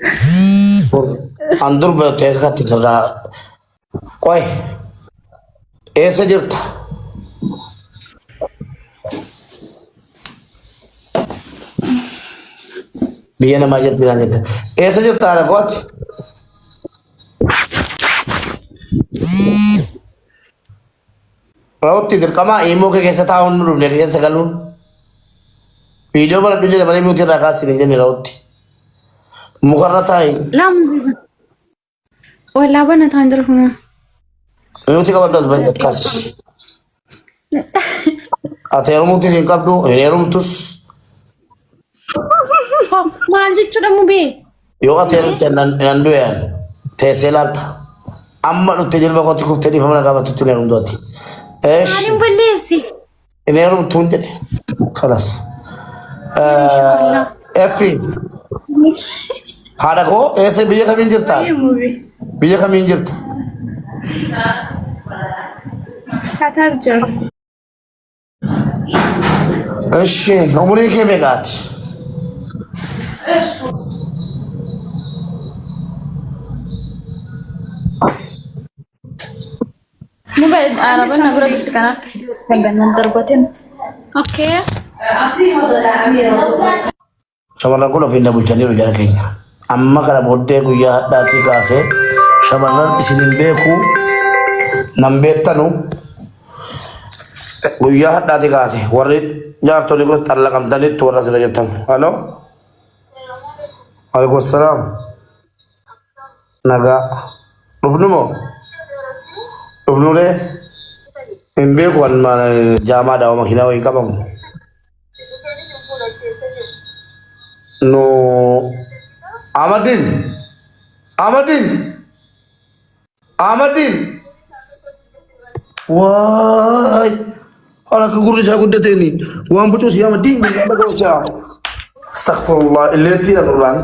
अंदर बैठे खाती जरा कोई ऐसे जरता बिया ना माजर पिला नहीं था ऐसे जरता है बहुत राउत इधर कमा इमो के कैसे था उन रूने के कैसे करूँ वीडियो पर तुझे बने मुझे रखा सिरिंज में राउत मुकर्रा था ही लाम वला बना था अंदर हूँ मुझे कब दस बजे काश अतेरो मुझे जिनका दो हेरो मुझे मांझी चुरा मुबे यो अतेरो चंदन नंदू है थे सेलात अम्मा नु तेजल बको तो कुफ्ते दी हमला का बात तूने रुंदो थी ऐश मालूम बल्ले ऐसी इन्हें रुम थून जने खलास एफी हाड़ा को ऐसे बीजे का मिंजरता बीजे का मिंजरता कथार चल ऐशे उम्र के बेगात Mobile Arab na gura gift kana hanggang nantar batin. Okay. Shamarran ko finna bulchani ro jara kenya amma kara bodde ku ya dati ka se shamarran isinin beku nambetanu ku ya dati ka se warri jar to ni ko talla kam dani to ra se jatam hello alaikum assalam naga rufnumo rufnule imbe ko an ma jama da makina wa kabam no Amadin wah ala ke guru saya kuda teni wa amputu si Amadin ba ko sa astaghfirullah illati Quran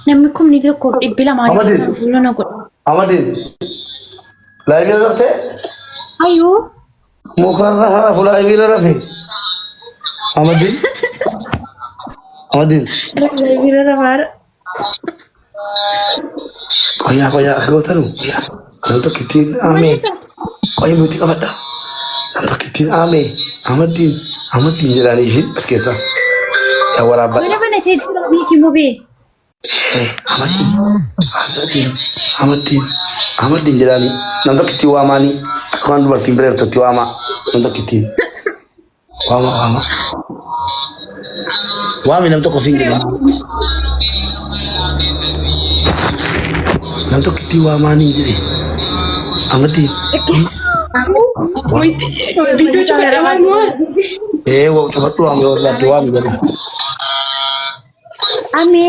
नमिकुम निके को इबिला मांझी फूलों ना को Amadin lagi rafte आयो mukarra hara fulai gira rafi Amadin लगे बिरा रवार koya aku tahu ya nanti kitin ame koya muti kamada nanti kitin ame Amadin jalani sih askesa ya wala ba mana mana cecil lagi kimubi Amadin jalani nanti kitin wamani aku kan berarti berarti kitin wama nanti kitin wama wami nanti kofi gini nanti kitin wamani jadi Amadin video coba lewat wo coba tuh ambil dua jadi ame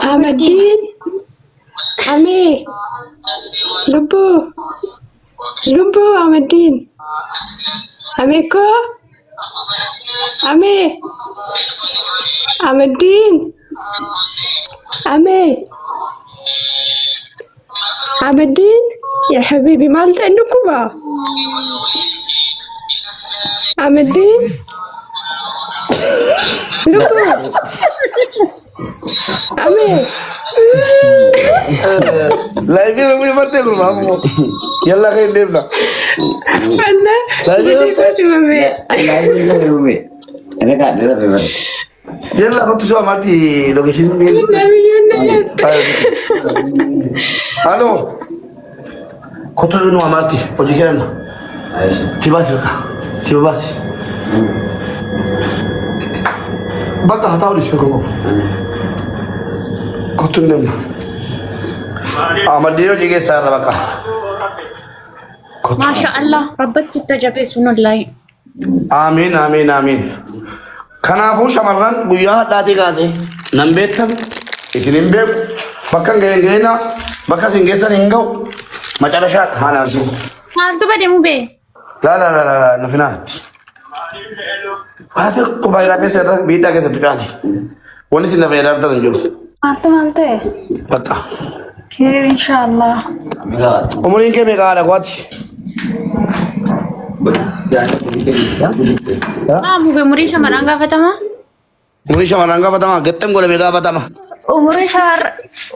Amadin Ame Lubu Amadin Ame ko Ame Amadin Amadin يا حبيبي ما قلت انكم بقى Amadin Lubu Ame lagi lebih mati aku mamu yalla kayak dia bilang Mana lagi itu Ame Ini kan dia lebih yalla aku tuh sama mati lokasi ini Nabi Yunus halo kau tuh nu amati ojikan tiba basi baka hataw di siko kau tuh nem Amadin juga sah baka Masya Allah Rabbak kita jabe sunod lai amin kanaafuu shamarran guyyaa hadhaatii kaase nan beektan isin hin beeku bakka hin geena bakka isin geessan hin ga'u macarashaa haan arsu Mantu ba demube la nu finaatti waa tokko baay'inaa keessa irra miidhaa keessattu caale wanni isin lafa jedhaa bitan hin jiru Malte. bakka Khair inshallah. umuriin kee meeqa haadha kooti mube murisha maranga fatama Umurii shamarran gaafatama. Gattam godhame gaafatama.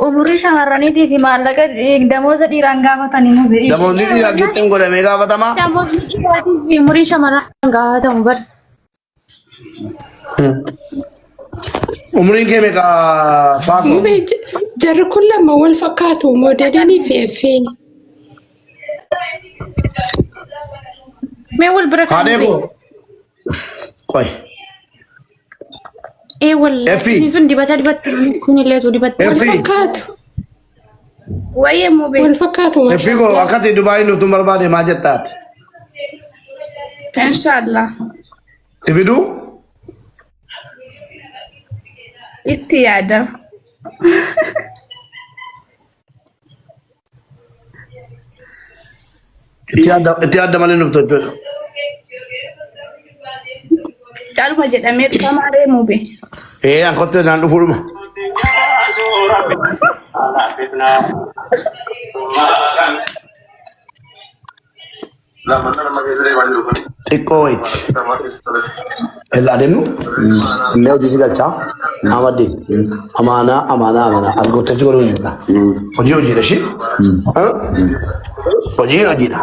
Umurii shamarraniitii fi maallaqa damooza dhiiraan gaafatanii nu bi'i. Damoonni dhiiraa gattam godhame gaafatama. Namoonni dhiiraatii fi umurii shamarran gaafatamu bar. Umriin kee meeqa faatu? jarri kun lama wal fakkaatu moodalii fi effeeni. Mee wal bira kan Haadhee koo. Qoy. wal. Effii. Isin sun dibata dibattu kun illee tu dibattu. Wal Effii. fakkaatu. Wayyee mubee. Wal fakkaatu Effii koo akkati Dubaay nutu barbaade maa jettaati? Inshallah. Ifiduu? Itti yaada. Itti yaadda malee nuuf tolchuudha. Caaluma jedhamee dhufamaa mubee. An kottu naan dhufuudhuma. Xiqqoo wayiiti. Ella adeemnu? Inni hojii si galchaa? Amadde. Amaanaa. As guuttachuu godhuu hin jirta. Hojiidha shi? Hojiidha.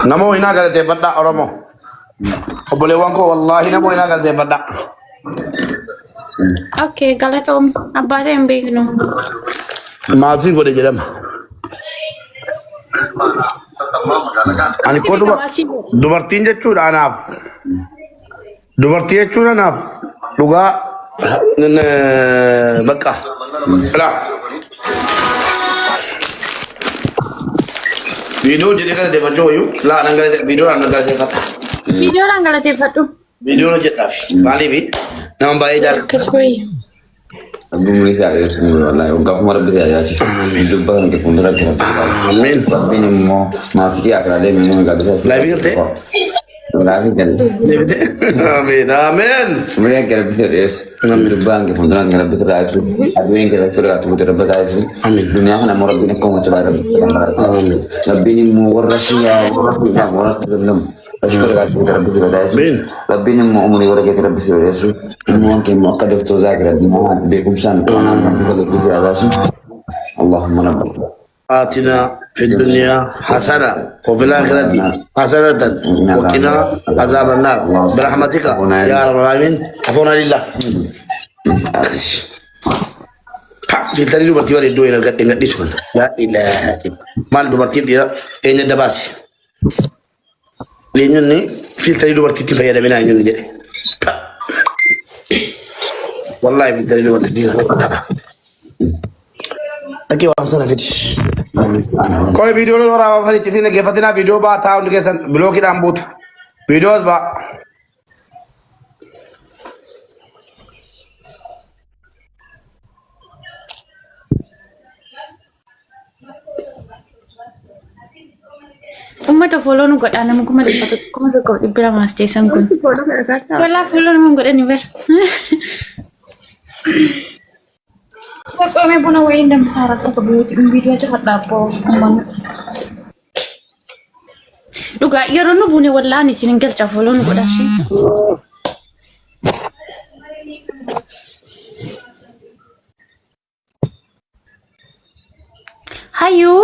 Namoo hinaa galateeffadhaa Oromoo. Obboleewwan koo wallaahi namoo hinaa galateeffadhaa. Okay, galatoom. Abbaatii hin beeknu. Maafii godhe jedhama. Ani koo dubartiin jechuudha anaaf. Dubartii jechuun anaaf dhugaa bakka. Video jedhee galateeffachuu wayyuu viidiyoodhaan galateeffata. Viidiyoodhaan galateeffadhu. Viidiyoon hojjedhaaf maaliifi nama baay'ee jaalladha. Akkas wayya. Abdul ya wallahi uga kuma rabbi ya ci dubba ke fundura ke Amin. rabbi ni mo ma fi akra de mi no ga bisa Lagi kete? lagi kan Amin. Kemudian kira bisa es dubba ke fundura ke rabbi ta ci adu en ke rabbi ta tu rabbi ta ci Amin. dunia kana mo rabbi ne ko mo ci rabbi Amin. rabbi ni mo warasi ya rabbi ya mo rasu dem ashkar ga ci rabbi ta ci Amin. rabbi ni mo umuri wara ke rabbi ta ci mo ke mo kadef to zakra di mo be kumsan ko na rabbi ta ci اللهم لبيك آتنا في الدنيا حسنة وفي الآخرة حسنة وقنا عذاب النار برحمتك يا رب العالمين عفونا لله Kita ni dubartii waliin iddoo hin argadhe sun laa ilaaha illa maal dubartiin dhiira eenyu dabaase eenyunni filtarii dubartiitti fayyadaminaa eenyunni jedhe wallaahi filtarii dubartii dhiira Oke, langsung aja. Kau video lu orang apa nih? Citin ngegepatin video bah tahun kesan blokin rambut. Video bah. Ummata follow nu godha nama kuma dhibba bira maasteessan kun. Walaa follow nama godhani bar. Pokoknya pun awalnya dan besar rasa kebutuhan video cepat lapo. Duga ya rono bune wala ni sininggal cha follow nu godha shi. Hayu.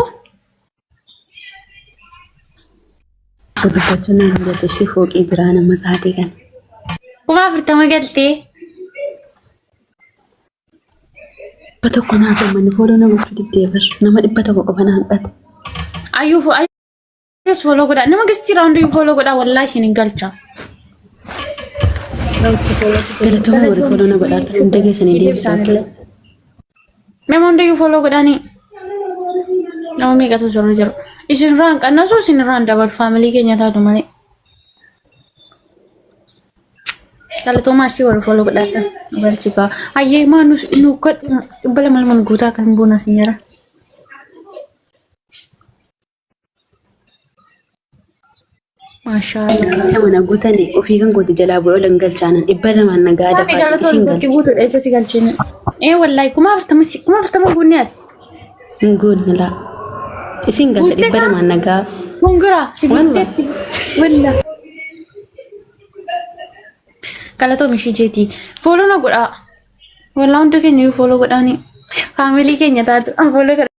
Dubbachuu nama godhe ishee fooqii biraa nama taate kan. Kuma afurtama galtee. Dhibba tokko naa gammanni fooloo nama deddeebar nama dhibba tokko qofa naa hanqate. Ayyuu follow godha nama gasti raawundu follow godha wallahi sininggal cha. Galatoomaa warri fooloo na godhaatan hunda keessanii deebisaa kila. Memondo follow godha ni. Nama meeqatu sirra jiru. Isin raan qannasu isin raan dabal family keenya taatu malee. Galatoomaa ishee warri follow godhaatan balchika. Ayyee maanus nu bala malman guutaa kan buuna sinyara. Maashaallah. Nama na guutanii ofii kan goote jalaa bu'ee olan galchaanan dhibba lamaan nagaa Tapi dafaati isin galatoomaa galcha. guutuu dha isa si galchine. Wallahi kuma afurtama guunneet. Hin goonne laa. Isin galcha dhibba lamaan nagaa Kungura sibiitetti walla. Kalato mishi jeti. Follow na godha. Walla hundi keenya follow godhani. Family keenya taatu follow